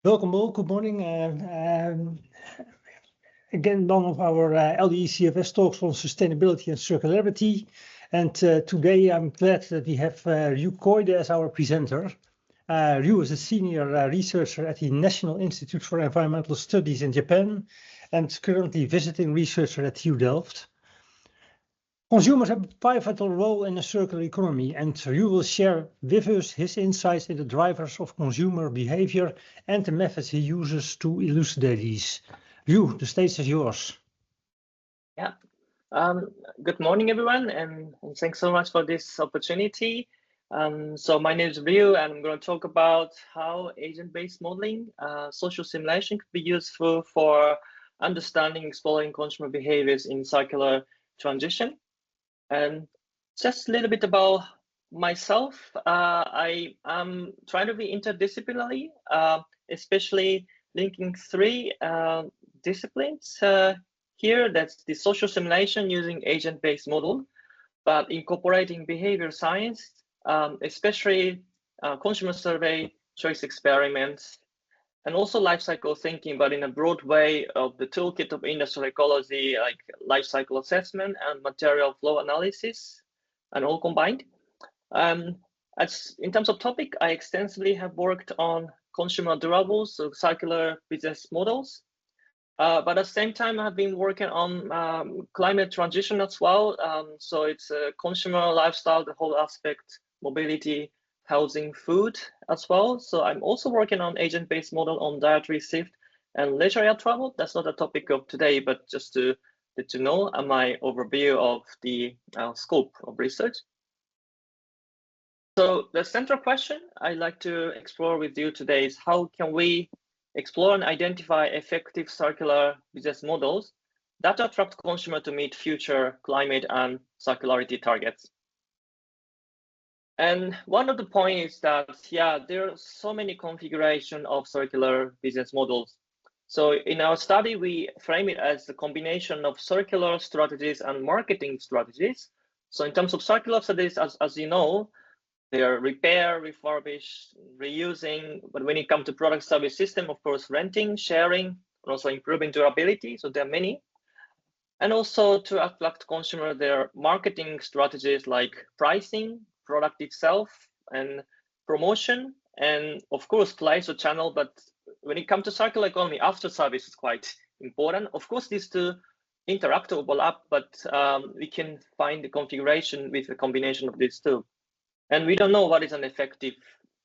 Welcome all, good morning. Again, one of our LDE-CFS talks on sustainability and circularity. And today I'm glad that we have Ryu Koide as our presenter. Ryu is a senior researcher at the National Institute for Environmental Studies in Japan and currently visiting researcher at TU Delft. Consumers have a pivotal role in a circular economy, and Ryu will share with us his insights in the drivers of consumer behavior and the methods he uses to elucidate these. Ryu, the stage is yours. Yeah. Good morning, everyone, and thanks so much for this opportunity. So my name is Ryu, and I'm going to talk about how agent-based modeling, social simulation could be useful for understanding, exploring consumer behaviors in circular transition. And just a little bit about myself. I am trying to be interdisciplinary, especially linking three disciplines here. That's the social simulation using agent-based model, but incorporating behavior science, especially consumer survey, choice experiments, and also life cycle thinking, but in a broad way of the toolkit of industrial ecology, like life cycle assessment and material flow analysis, and all combined. As in terms of topic, I extensively have worked on consumer durables, so circular business models. But at the same time, I've been working on climate transition as well. So it's consumer lifestyle, the whole aspect, mobility, housing, food as well. So I'm also working on agent-based model on dietary shift and leisure air travel. That's not a topic of today, but just to let you know my overview of the scope of research. So the central question I'd like to explore with you today is how can we explore and identify effective circular business models that attract consumers to meet future climate and circularity targets. And one of the points is that, yeah, there are so many configurations of circular business models. So in our study, we frame it as the combination of circular strategies and marketing strategies. So in terms of circular strategies, as you know, they are repair, refurbish, reusing, but when it comes to product service system, of course, renting, sharing, and also improving durability. So there are many. And also to attract consumer, their marketing strategies like pricing, product itself, and promotion, and of course, place or channel. But when it comes to circular economy, after service is quite important. Of course, these two interact, overlap, but we can find the configuration with a combination of these two. And we don't know what is an effective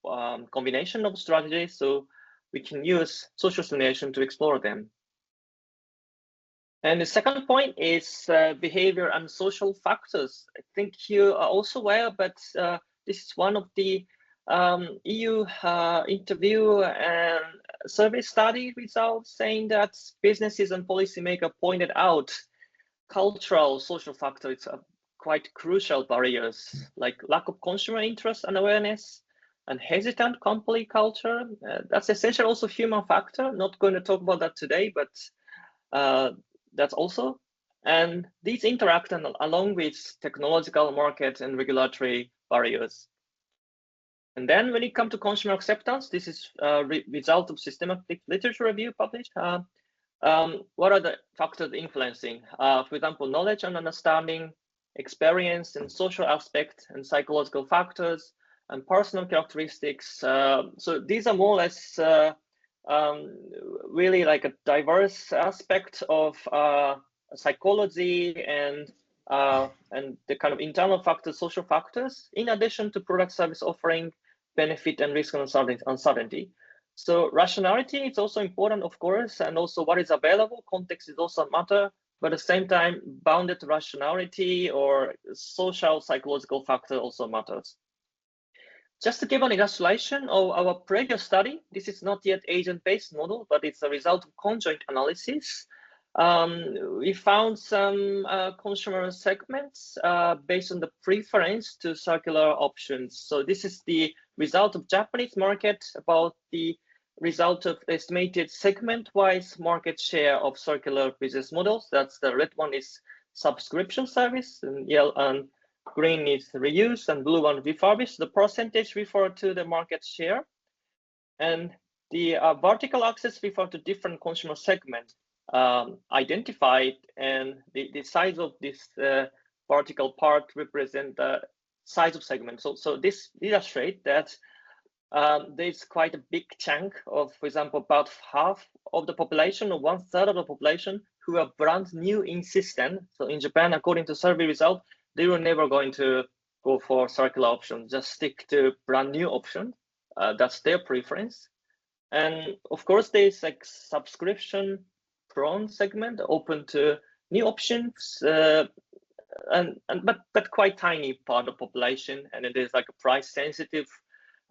combination of strategies, so we can use social simulation to explore them. And the second point is behavior and social factors. I think you are also aware, but this is one of the EU interview and survey study results saying that businesses and policymakers pointed out cultural social factors are quite crucial barriers, like lack of consumer interest and awareness and hesitant company culture. That's essentially also human factor. Not going to talk about that today, but that's also. And these interact along with technological market and regulatory barriers. And then when it comes to consumer acceptance, this is a result of systematic literature review published. What are the factors influencing? For example, knowledge and understanding, experience and social aspect and psychological factors and personal characteristics. So these are more or less really like a diverse aspect of psychology and the kind of internal factors, social factors, in addition to product service offering, benefit and risk and uncertainty. So rationality is also important, of course, and also what is available. Context is also a matter, but at the same time, bounded rationality or social psychological factor also matters. Just to give an illustration of our previous study, this is not yet agent-based model, but it's a result of conjoint analysis. We found some consumer segments based on the preference to circular options. So this is the result of Japanese market about the result of estimated segment-wise market share of circular business models. That's the red one is subscription service, and yellow and green is reuse, and blue one refurbish. The percentage refer to the market share. And the vertical axis refers to different consumer segments identified, and the size of this vertical part represent the size of segment. So this illustrates that there's quite a big chunk of, for example, about half of the population or 1/3 of the population who are brand new in system. So in Japan, according to survey result, they were never going to go for circular option, just stick to brand new option. That's their preference. And of course, there's like subscription prone segment open to new options, but quite tiny part of population, and it is like a price sensitive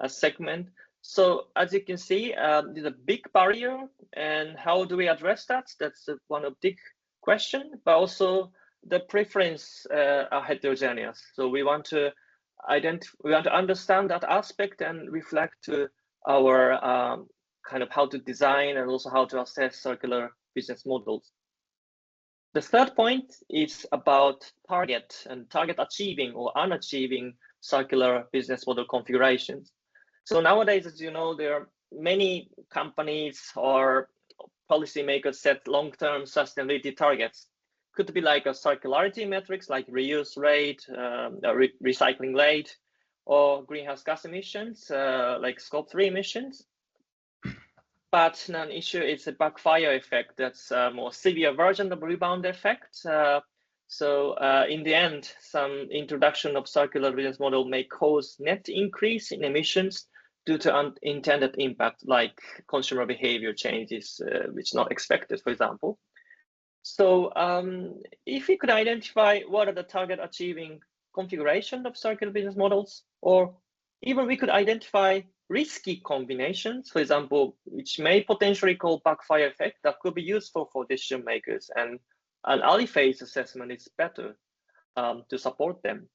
segment. So as you can see, there's a big barrier, and how do we address that? That's one of the big question, but also the preference are heterogeneous. So we want to understand that aspect and reflect to our kind of how to design and also how to assess circular business models. The third point is about target and target achieving or unachieving circular business model configurations. So nowadays, as you know, there are many companies or policymakers set long-term sustainability targets. Could be like a circularity metrics like reuse rate, recycling rate, or greenhouse gas emissions like scope 3 emissions. But an issue is a backfire effect. That's a more severe version of rebound effect. So in the end, some introduction of circular business model may cause net increase in emissions due to unintended impact, like consumer behavior changes, which not expected, for example. So if we could identify what are the target achieving configuration of circular business models, or even we could identify risky combinations, for example, which may potentially cause backfire effect that could be useful for decision makers, and an early phase assessment is better to support them.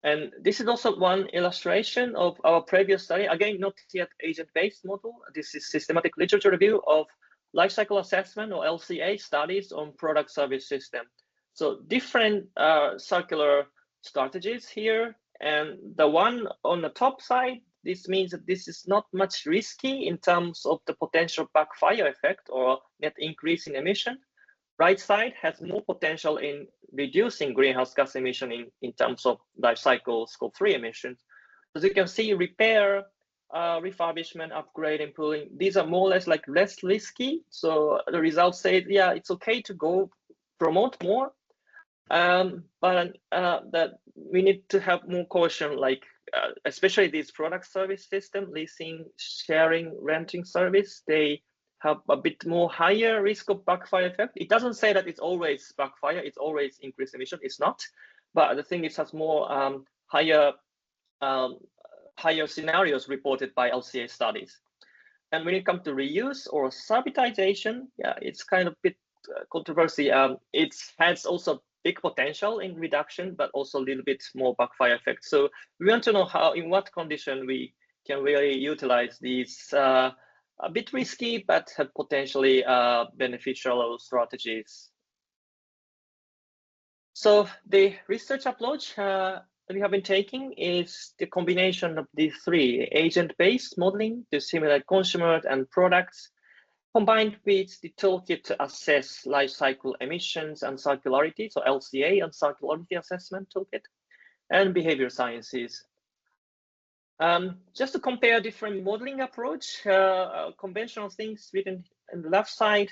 And this is also one illustration of our previous study. Again, not yet agent-based model. This is systematic literature review of life cycle assessment or LCA studies on product service system. So different circular strategies here. And the one on the top side, this means that this is not much risky in terms of the potential backfire effect or net increase in emission. Right side has more potential in reducing greenhouse gas emission in terms of life cycle scope 3 emissions. As you can see, repair, refurbishment, upgrade, improving, these are more or less like less risky. So the results say, yeah, it's okay to go promote more, but that we need to have more caution, like especially these product service system, leasing, sharing, renting service, they have a bit more higher risk of backfire effect. It doesn't say that it's always backfire, it's always increased emission, it's not. But the thing is, has more higher scenarios reported by LCA studies. And when it comes to reuse or servitization, yeah, it's kind of a bit controversy. It has also big potential in reduction, but also a little bit more backfire effect. So we want to know how, in what condition we can really utilize these a bit risky, but have potentially beneficial strategies. So the research approach we have been taking is the combination of these three: agent-based modeling to simulate consumers and products, combined with the toolkit to assess life cycle emissions and circularity, so LCA and circularity assessment toolkit, and behavior sciences. Just to compare different modeling approach, conventional things written on the left side,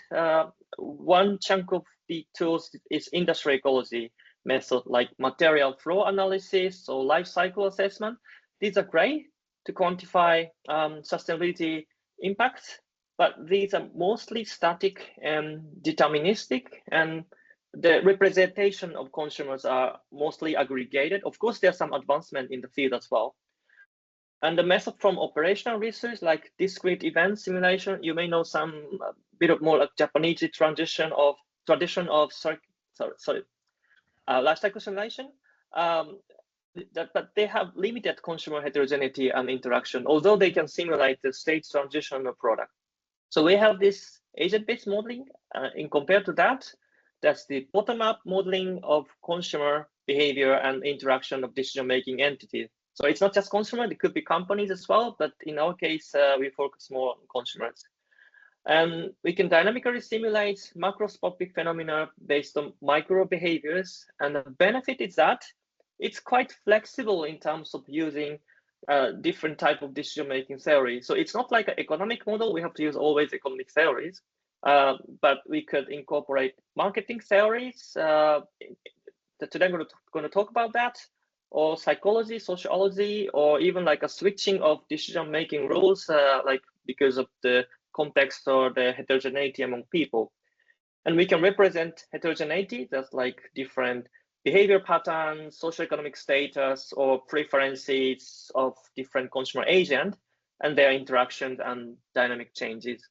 one chunk of the tools is industry ecology method, like material flow analysis or life cycle assessment. These are great to quantify sustainability impacts, but these are mostly static and deterministic, and the representation of consumers are mostly aggregated. Of course, there's some advancement in the field as well. And the method from operational research, like discrete event simulation, you may know some bit of more like Japanese tradition of life cycle simulation. But they have limited consumer heterogeneity and interaction, although they can simulate the state transition of product. So we have this agent-based modeling. In compared to that, that's the bottom-up modeling of consumer behavior and interaction of decision-making entities. So it's not just consumer, it could be companies as well, but in our case, we focus more on consumers. And we can dynamically simulate macroscopic phenomena based on micro behaviors. And the benefit is that it's quite flexible in terms of using different type of decision-making theory. So it's not like an economic model. We have to use always economic theories, but we could incorporate marketing theories. Today I'm going to talk about that, or psychology, sociology, or even like a switching of decision-making rules, like because of the context or the heterogeneity among people. And we can represent heterogeneity, that's like different behavior patterns, socioeconomic status, or preferences of different consumer agents and their interactions and dynamic changes.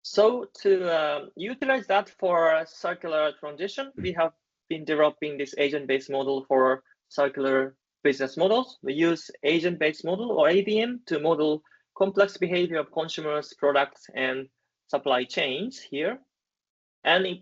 So to utilize that for circular transition, we have been developing this agent-based model for circular business models. We use agent-based model or ABM to model complex behavior of consumers, products, and supply chains here. And it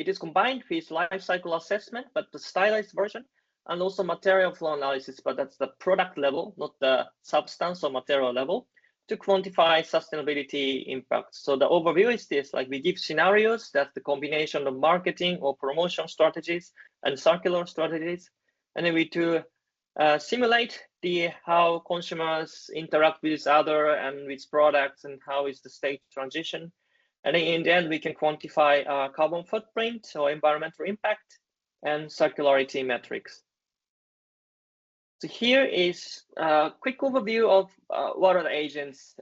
is combined with life cycle assessment, but the stylized version, and also material flow analysis, but that's the product level, not the substance or material level, to quantify sustainability impacts. So the overview is this, like we give scenarios, that's the combination of marketing or promotion strategies and circular strategies. And then we do simulate how consumers interact with each other and with products and how is the state transition. And in the end, we can quantify carbon footprint or environmental impact and circularity metrics. So here is a quick overview of what are the agents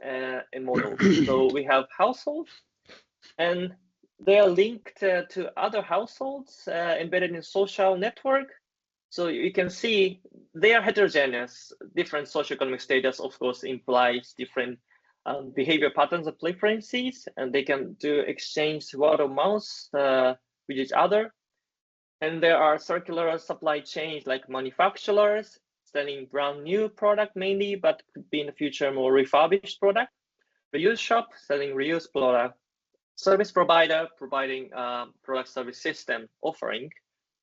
in models. So we have households, and they are linked to other households embedded in social network. So you can see they are heterogeneous. Different socioeconomic status, of course, implies different behavior patterns and preferences, and they can do exchange word of mouth with each other. And there are circular supply chains like manufacturers selling brand new product mainly, but could be in the future more refurbished product. Reuse shop selling reused product. Service provider providing product service system offering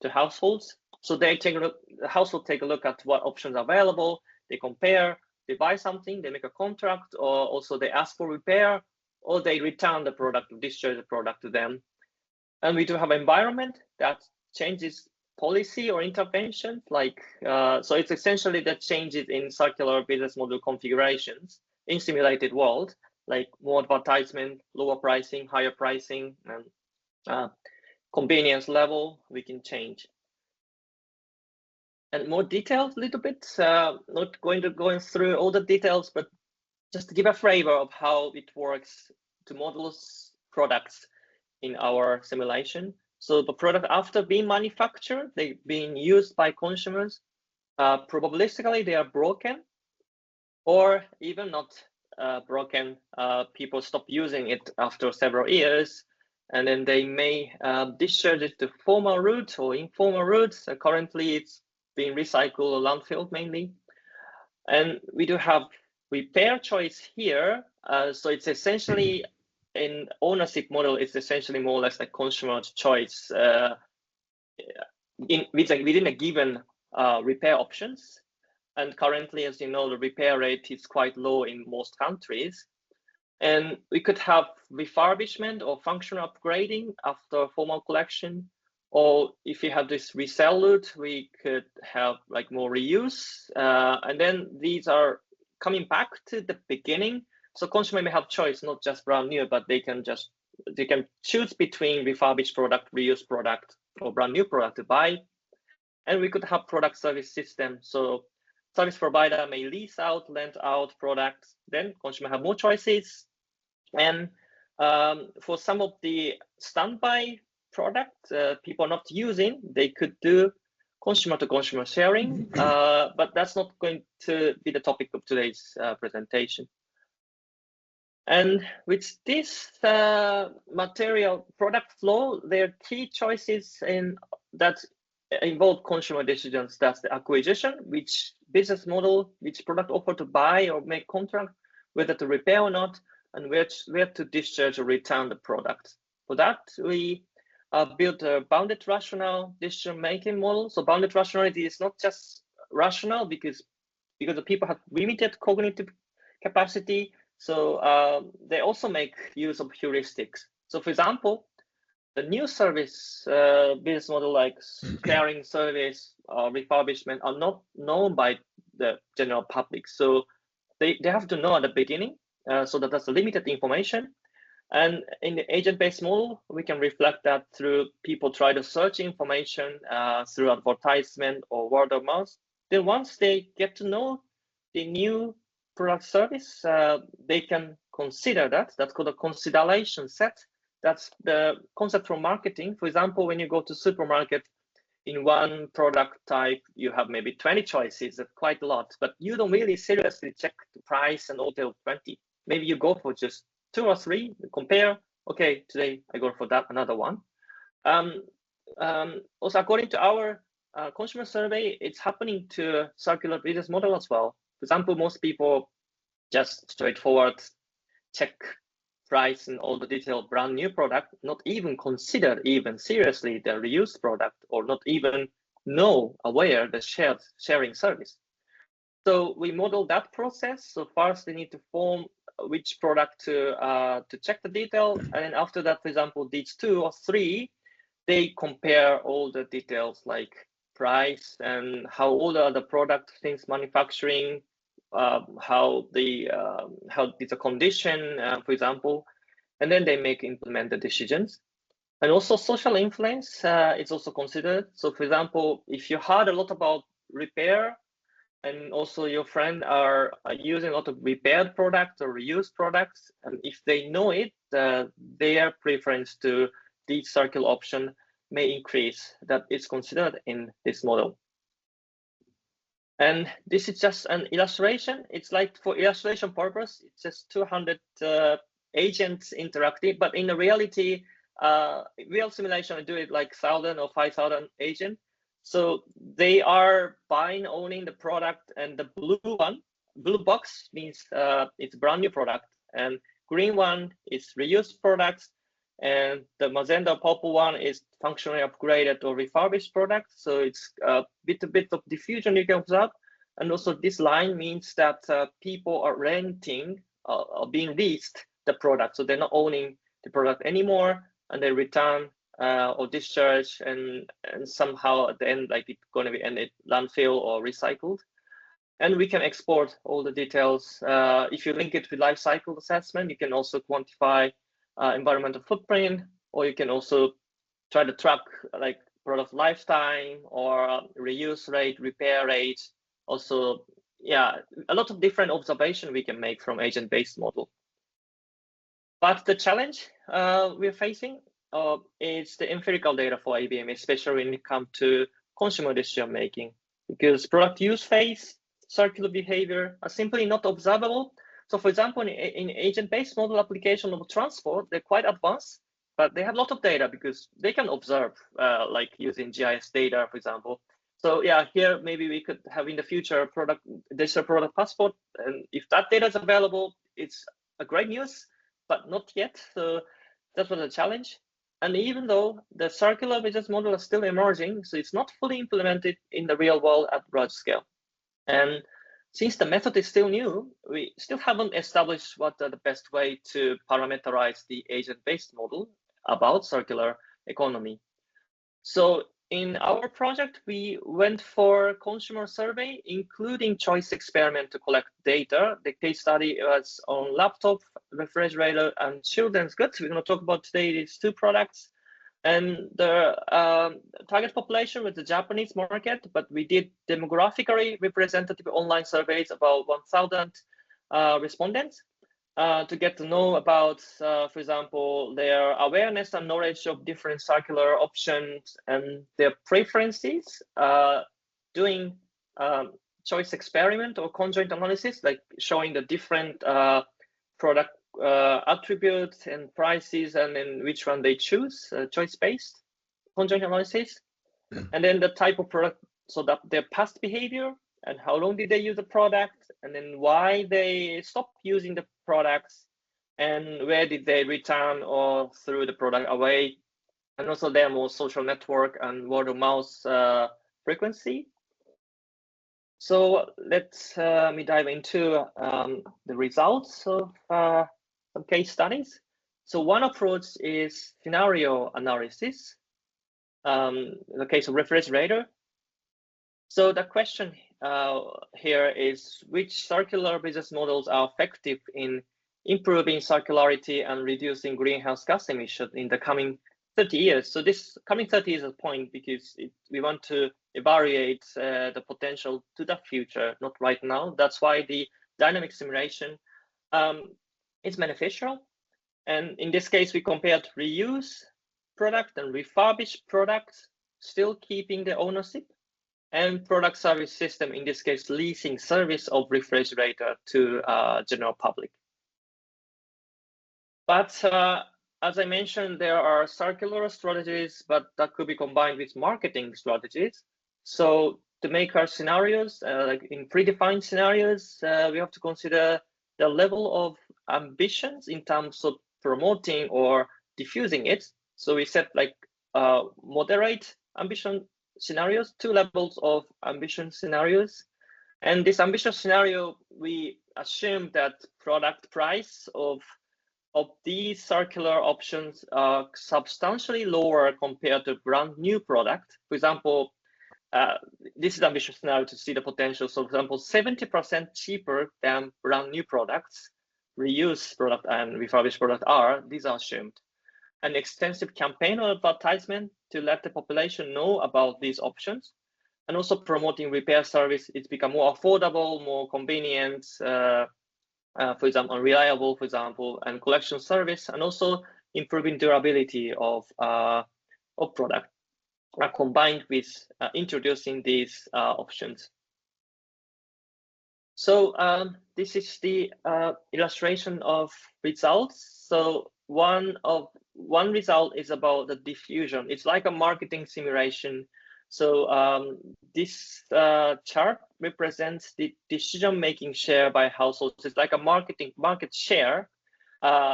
to households. So they take a look, the household take a look at what options are available. They compare, they buy something, they make a contract, or also they ask for repair, or they return the product, discharge the product to them. And we do have environment that changes policy or interventions, like so it's essentially the changes in circular business model configurations in simulated world, like more advertisement, lower pricing, higher pricing, and convenience level we can change. And more details a little bit, not going to go through all the details, but just to give a flavor of how it works to model products in our simulation. So the product, after being manufactured, they've been used by consumers, probabilistically they are broken, or even not broken. People stop using it after several years, and then they may discharge it to formal route or informal routes. Currently it's being recycled or landfilled mainly. And we do have repair choice here. So it's essentially in ownership model, it's essentially more or less like consumer choice within a given repair options. And currently, as you know, the repair rate is quite low in most countries. And we could have refurbishment or functional upgrading after formal collection. Or if you have this resell route, we could have like more reuse. And then these are coming back to the beginning. So consumer may have choice, not just brand new, but they can choose between refurbished product, reused product, or brand new product to buy. And we could have product service system. So service provider may lease out, lend out products. Then consumer have more choices. And for some of the standby product people are not using, they could do consumer to consumer sharing, but that's not going to be the topic of today's presentation. And with this material product flow, there are key choices that involve consumer decisions. That's the acquisition, which business model, which product offer to buy or make contract, whether to repair or not, and where to discharge or return the product. For that, we built a bounded rational decision-making model. So bounded rationality is not just rational because the people have limited cognitive capacity. So they also make use of heuristics. So for example, the new service business model like sharing service or refurbishment are not known by the general public. So they have to know at the beginning, so that that's limited information. And in the agent-based model, we can reflect that through people try to search information through advertisement or word of mouth. Then once they get to know the new product service, they can consider that. That's called a consideration set. That's the concept from marketing. For example, when you go to supermarket, in one product type, you have maybe 20 choices, quite a lot, but you don't really seriously check the price and all the 20. Maybe you go for just 2 or 3, compare. Okay, today I go for that, another one. Also, according to our consumer survey, it's happening to circular business model as well. For example, most people just straightforward check price and all the detailed brand new product, not even consider even seriously the reused product, or not even know aware the sharing service. So we model that process. So first they need to form which product to check the detail, and then after that, for example, these 2 or 3, they compare all the details like price and how all the other product things manufacturing, how it's a condition, for example, and then they implement the decisions. And also social influence, it's also considered. So for example, if you heard a lot about repair, and also your friend are using a lot of repaired products or reused products, and if they know it, their preference to the circular option may increase. That is considered in this model. And this is just an illustration. It's like for illustration purpose, it's just 200 agents interacting, but in the reality, real simulation, I do it like 1,000 or 5,000 agents. So they are buying, owning the product, and the blue box means it's brand new product, and green one is reused products, and the magenta purple one is functionally upgraded or refurbished product. So it's a bit of diffusion you can observe. And also this line means that people are renting or being leased the product. So they're not owning the product anymore, and they return or discharge, and somehow at the end, like it's going to be ended landfill or recycled. And we can export all the details. If you link it with life cycle assessment, you can also quantify environmental footprint, or you can also try to track like product lifetime or reuse rate, repair rate. Also, yeah, a lot of different observations we can make from agent-based model. But the challenge we're facing is the empirical data for ABM, especially when it comes to consumer decision making, because product use phase, circular behavior are simply not observable. So for example, in agent-based model application of transport, they're quite advanced, but they have a lot of data because they can observe like using GIS data, for example. So yeah, here maybe we could have in the future digital product passport, and if that data is available, it's a great news, but not yet. So that was a challenge. And even though the circular business model is still emerging, so it's not fully implemented in the real world at large scale. And since the method is still new, we still haven't established what are the best way to parameterize the agent-based model about circular economy. So in our project, we went for consumer survey, including choice experiment to collect data. The case study was on laptop, refrigerator, and children's goods. We're going to talk about today these 2 products. And the target population was the Japanese market, but we did demographically representative online surveys, about 1,000 respondents, to get to know about, for example, their awareness and knowledge of different circular options and their preferences, doing choice experiment or conjoint analysis, like showing the different product attributes and prices, and then which one they choose, choice-based conjoint analysis, and then the type of product, so that their past behavior and how long did they use the product, and then why they stopped using the products, and where did they return or throw the product away, and also their more social network and word of mouth frequency. So let me dive into the results of some case studies. So one approach is scenario analysis. The case of refrigerator. So the question here is which circular business models are effective in improving circularity and reducing greenhouse gas emissions in the coming 30 years. So this coming 30 is a point because we want to evaluate the potential to the future, not right now. That's why the dynamic simulation is beneficial. And in this case, we compared reuse product and refurbished products, still keeping the ownership, and product service system, in this case, leasing service of refrigerator to general public. But as I mentioned, there are circular strategies, but that could be combined with marketing strategies. So to make our scenarios, like in predefined scenarios, we have to consider the level of ambitions in terms of promoting or diffusing it. So we set like moderate ambition scenarios, 2 levels of ambition scenarios. And this ambitious scenario, we assume that product price of these circular options are substantially lower compared to brand new product. For example, this is ambitious scenario to see the potential. So for example, 70% cheaper than brand new products, reused product and refurbished product these are assumed. An extensive campaign or advertisement to let the population know about these options, and also promoting repair service. It's become more affordable, more convenient, for example, reliable, for example, and collection service, and also improving durability of product combined with introducing these options. So this is the illustration of results. So one result is about the diffusion. It's like a marketing simulation. So this chart represents the decision-making share by households. It's like a market share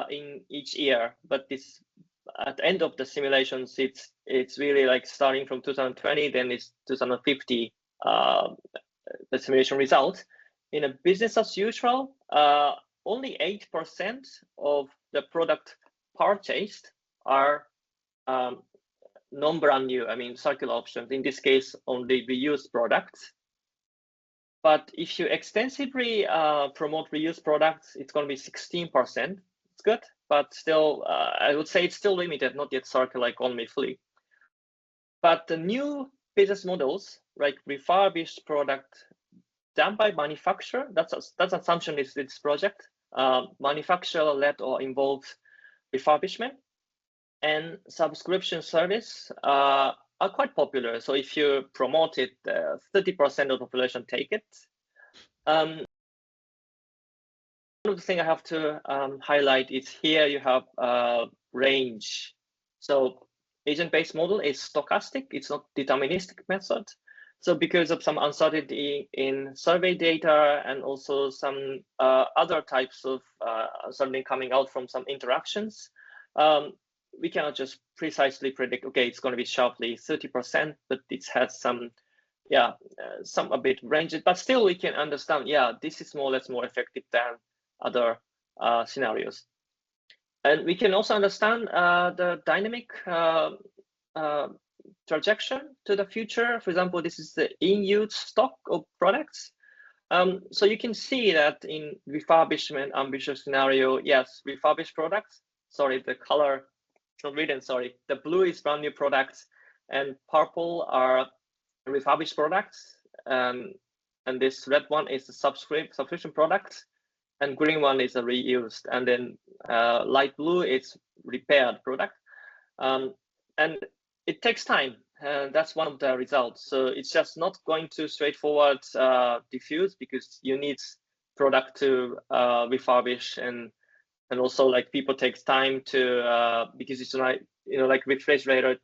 in each year. But this at the end of the simulations, it's really like starting from 2020, then it's 2050 the simulation result. In a business as usual, only 8% of the product purchased are non-brand new, I mean circular options, in this case only reused products. But if you extensively promote reused products, it's going to be 16%. It's good, but still I would say it's still limited, not yet circular economy fully. But the new business models, like refurbished product done by manufacturer, that's assumption is this project, manufacturer-led or involved refurbishment, and subscription service are quite popular. So if you promote it, 30% of the population take it. One of the things I have to highlight is here you have range. So agent-based model is stochastic, it's not deterministic method. So because of some uncertainty in survey data and also some other types of uncertainty coming out from some interactions, we cannot just precisely predict, okay, it's going to be sharply 30%, but it has some, some a bit range, but still we can understand, this is more or less more effective than other scenarios. And we can also understand the dynamic projection to the future. For example, this is the in-use stock of products. So you can see that in refurbishment ambitious scenario, yes, refurbished products. Sorry, the color, it's not written, sorry. The blue is brand new products and purple are refurbished products. And this red one is the subscription products and green one is a reused. And then light blue is repaired product. And it takes time. That's one of the results. So it's just not going to straightforward diffuse because you need product to refurbish and also like people takes time to because it's like like refrigerator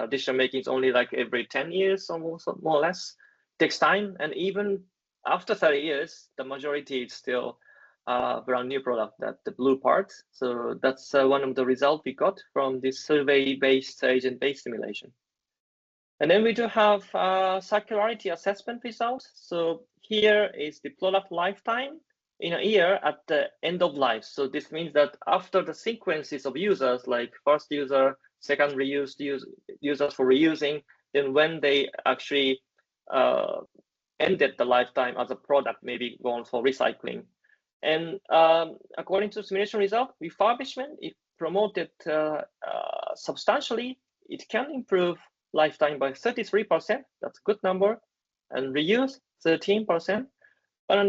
decision making is only like every 10 years almost, more or less. It takes time, and even after 30 years, the majority is still brand new product, that the blue part. So that's one of the results we got from this survey-based agent-based simulation. And then we do have circularity assessment results. So here is the product lifetime in a year at the end of life. So this means that after the sequences of users, like first user, second reused users for reusing, then when they actually ended the lifetime as a product, maybe gone for recycling. And according to simulation result, refurbishment, if promoted substantially, it can improve lifetime by 33%. That's a good number. And reuse 13%. But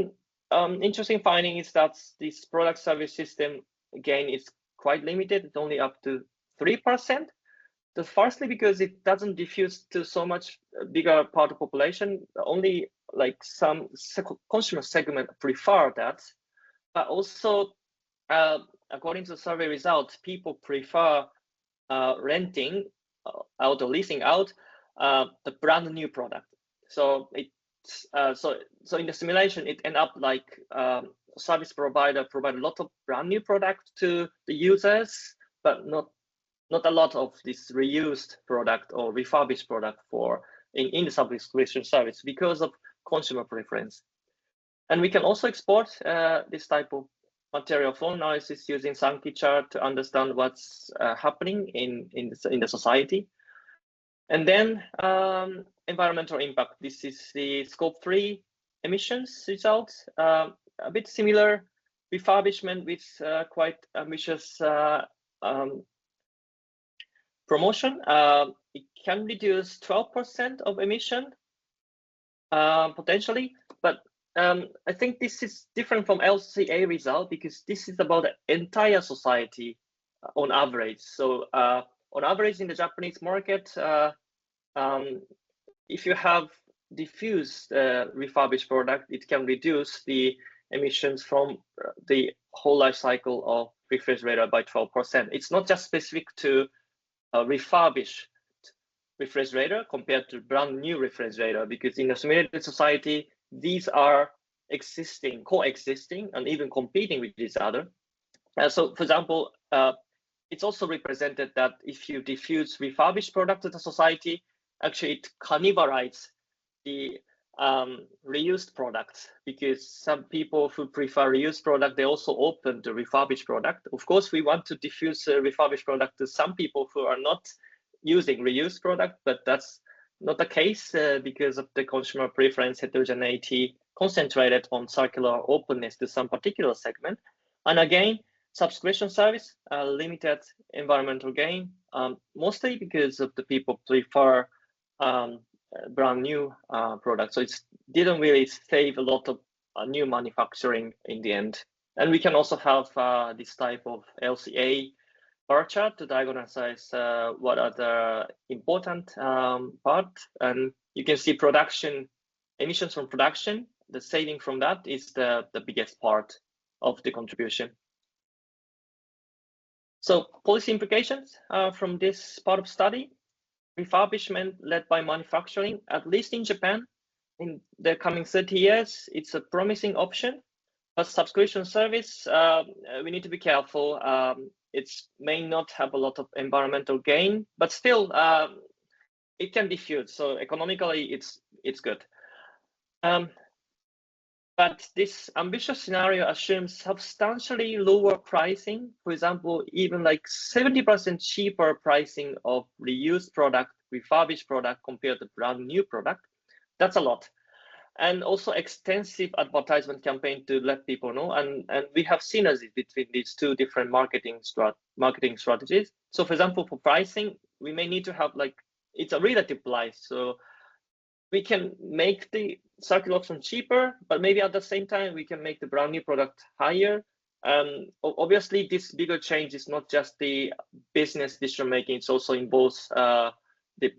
an interesting finding is that this product service system, again, is quite limited. It's only up to 3%. That's firstly because it doesn't diffuse to so much bigger part of population. Only like some consumer segment prefer that. But also, according to the survey results, people prefer renting out or leasing out the brand new product. So so in the simulation, it end up like service provider provide a lot of brand new product to the users, but not a lot of this reused product or refurbished product for in the subscription service because of consumer preference. And we can also export this type of material flow analysis using Sankey chart to understand what's happening in the society. And then environmental impact. This is the scope 3 emissions results. A bit similar refurbishment with quite ambitious promotion. It can reduce 12% of emission potentially, but I think this is different from LCA result because this is about the entire society on average. So on average in the Japanese market, if you have diffused refurbished product, it can reduce the emissions from the whole life cycle of refrigerator by 12%. It's not just specific to a refurbished refrigerator compared to brand new refrigerator, because in a simulated society, these are coexisting and even competing with each other. So for example, it's also represented that if you diffuse refurbished product to the society, actually it cannibalizes the reused products, because some people who prefer reused product, they also open the refurbished product. Of course, we want to diffuse a refurbished product to some people who are not using reused product, but that's not the case because of the consumer preference heterogeneity concentrated on circular openness to some particular segment. And again, subscription service, limited environmental gain, mostly because of the people prefer brand new products. So it didn't really save a lot of new manufacturing in the end. And we can also have this type of LCA bar chart to diagnose what are the important part. And you can see production, emissions from production, the saving from that is the biggest part of the contribution. So policy implications from this part of study. Refurbishment led by manufacturing, at least in Japan, in the coming 30 years, it's a promising option. But subscription service, we need to be careful. It may not have a lot of environmental gain, but still, it can diffuse. So economically, it's good. But this ambitious scenario assumes substantially lower pricing. For example, even like 70% cheaper pricing of reused product, refurbished product compared to brand new product. That's a lot. And also extensive advertisement campaign to let people know. And we have synergy between these two different marketing strategies. So for example, for pricing, we may need to have like, it's a relative price. So we can make the circular option cheaper, but maybe at the same time, we can make the brand new product higher. Obviously, this bigger change is not just the business decision making, it's also involves the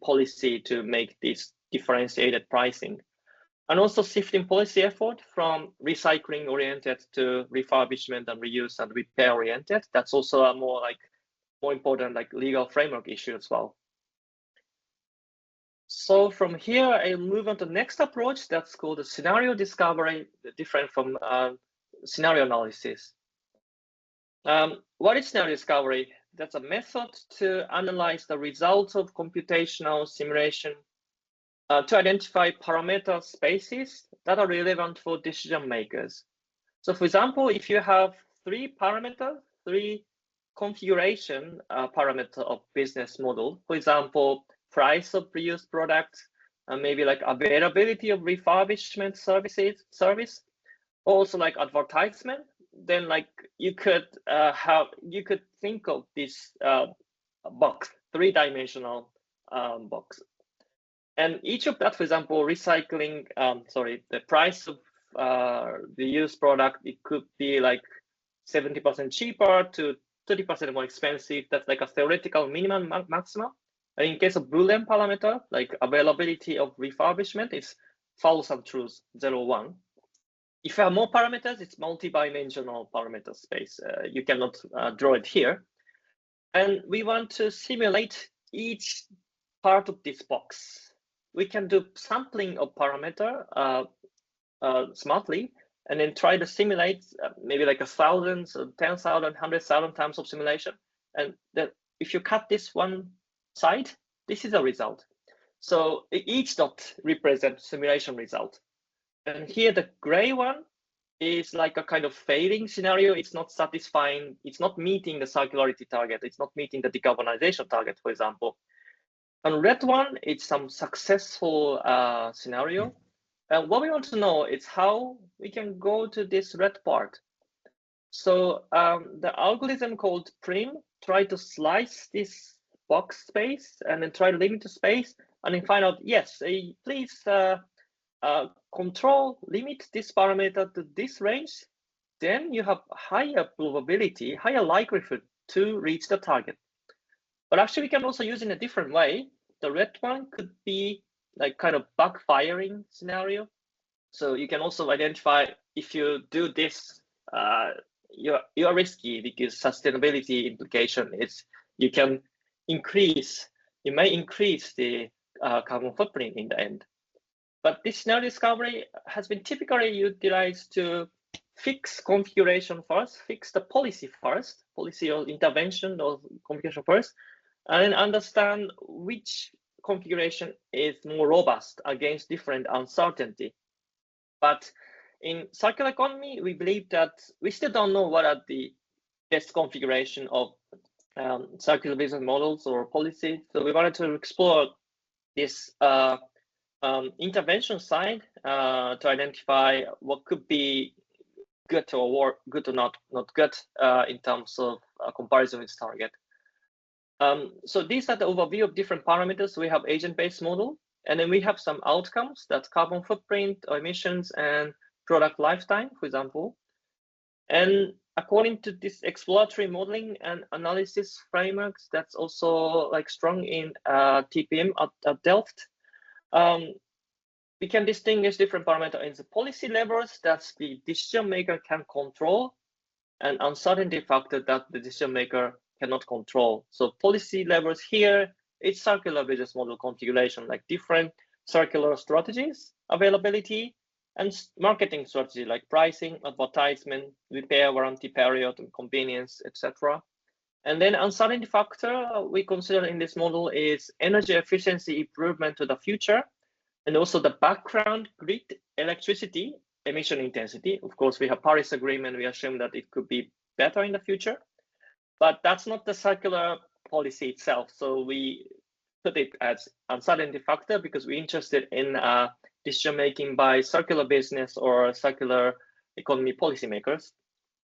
policy to make this differentiated pricing. And also shifting policy effort from recycling oriented to refurbishment and reuse and repair oriented. That's also a more important like legal framework issue as well. So from here, I'll move on to the next approach that's called the scenario discovery, different from scenario analysis. What is scenario discovery? That's a method to analyze the results of computational simulation to identify parameter spaces that are relevant for decision makers. So for example, if you have three configuration parameter of business model, for example, price of reused products, and maybe like availability of refurbishment service, also like advertisement, then like you could think of this box, three-dimensional box. And each of that, for example, recycling, the price of the used product, it could be like 70% cheaper to 30% more expensive. That's like a theoretical minimum maximum. And in case of Boolean parameter, like availability of refurbishment, it's false and true, 0, 1. If you have more parameters, it's multi-dimensional parameter space. You cannot draw it here. And we want to simulate each part of this box. We can do sampling of parameter smartly, and then try to simulate maybe like 1,000, 10,000, 100,000 times of simulation. And that if you cut this one side, this is a result. So each dot represents simulation result. And here the gray one is like a kind of failing scenario. It's not satisfying. It's not meeting the circularity target. It's not meeting the decarbonization target, for example. And red one, it's some successful scenario. And what we want to know is how we can go to this red part. So the algorithm called prim try to slice this box space and then try to limit the space and then find out, yes, please limit this parameter to this range. Then you have higher probability, higher likelihood to reach the target. But actually, we can also use in a different way. The red one could be like kind of backfiring scenario. So you can also identify if you do this, you're risky because sustainability implication is you may increase the carbon footprint in the end. But this scenario discovery has been typically utilized to fix configuration first, fix the policy first, policy or intervention or configuration first, and then understand which configuration is more robust against different uncertainty. But in circular economy, we believe that we still don't know what are the best configuration of circular business models or policy. So we wanted to explore this intervention side to identify what could be good or not good in terms of comparison with target. So these are the overview of different parameters. We have agent-based model, and then we have some outcomes, that's carbon footprint, emissions, and product lifetime, for example. And according to this exploratory modeling and analysis frameworks, that's also like strong in TPM at Delft. We can distinguish different parameters in the policy levels that the decision maker can control, and uncertainty factor that the decision maker cannot control. So policy levels here, it's circular business model configuration, like different circular strategies, availability, and marketing strategy like pricing, advertisement, repair, warranty period, and convenience, etc. And then uncertainty factor we consider in this model is energy efficiency improvement to the future, and also the background grid electricity emission intensity. Of course, we have Paris Agreement. We assume that it could be better in the future, but that's not the circular policy itself. So we put it as uncertainty factor because we're interested in decision making by circular business or circular economy policymakers.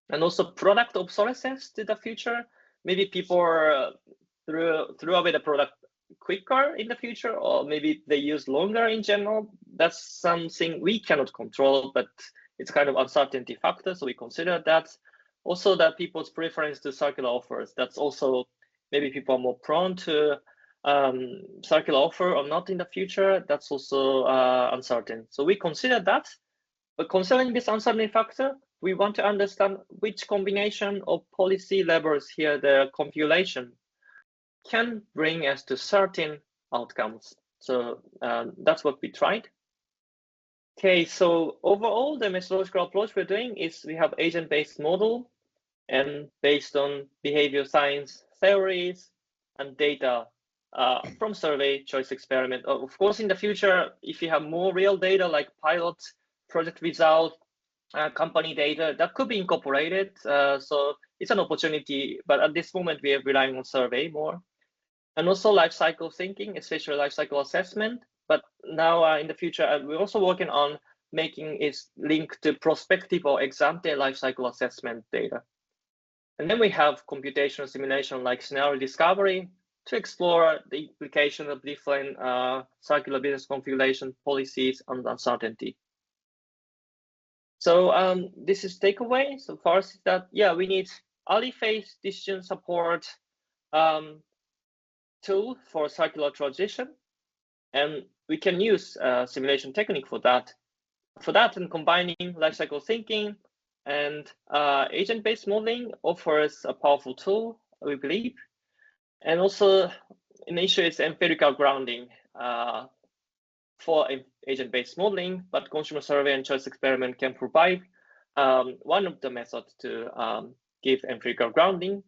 And also product obsolescence to the future. Maybe people threw away the product quicker in the future, or maybe they use longer in general. That's something we cannot control, but it's kind of uncertainty factor. So we consider that. Also that people's preference to circular offers. That's also maybe people are more prone to circular offer or not in the future. That's also uncertain. So we consider that, but considering this uncertainty factor, we want to understand which combination of policy levers here, the configuration, can bring us to certain outcomes. So that's what we tried. Okay, so overall, the methodological approach we're doing is we have agent-based model and based on behavior science theories and data from survey, choice experiment. Of course, in the future, if you have more real data like pilot, project result, company data, that could be incorporated. So it's an opportunity, but at this moment, we are relying on survey more. And also life cycle thinking, especially life cycle assessment. But now in the future, we're also working on making it linked to prospective or ex ante life cycle assessment data. And then we have computational simulation like scenario discovery to explore the implication of different circular business configuration policies and uncertainty. So this is takeaway. So first is that, yeah, we need early phase decision support tool for circular transition. And we can use simulation technique for that. And combining lifecycle thinking and agent-based modeling offers a powerful tool, we believe. And also an issue is empirical grounding for agent-based modeling, but consumer survey and choice experiment can provide one of the methods to give empirical grounding.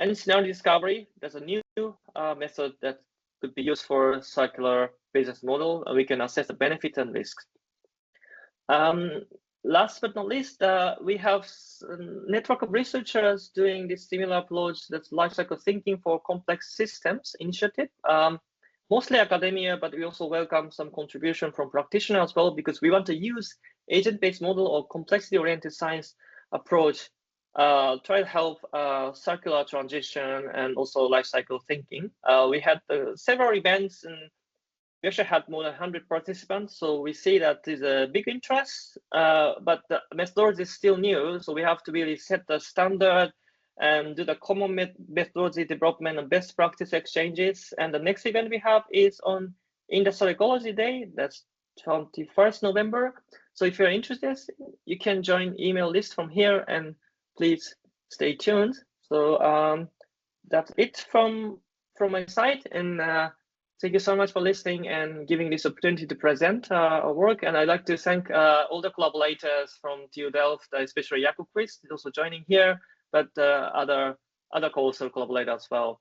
And scenario discovery, there's a new method that could be used for circular business model. We can assess the benefits and risks. Last but not least, we have a network of researchers doing this similar approach, that's lifecycle thinking for complex systems initiative. Mostly academia, but we also welcome some contribution from practitioners as well, because we want to use agent-based model or complexity-oriented science approach, try to help circular transition and also lifecycle thinking. We had several events and we actually had more than 100 participants, so we see that there's a big interest, but the methodology is still new, so we have to really set the standard and do the common methodology development and best practice exchanges. And the next event we have is on Industrial Ecology Day, that's 21st November. So if you're interested, you can join email list from here and please stay tuned. So that's it from my side, and thank you so much for listening and giving this opportunity to present our work. And I'd like to thank all the collaborators from TU Delft, especially Jakob Christ, is also joining here, but other co-author collaborators as well.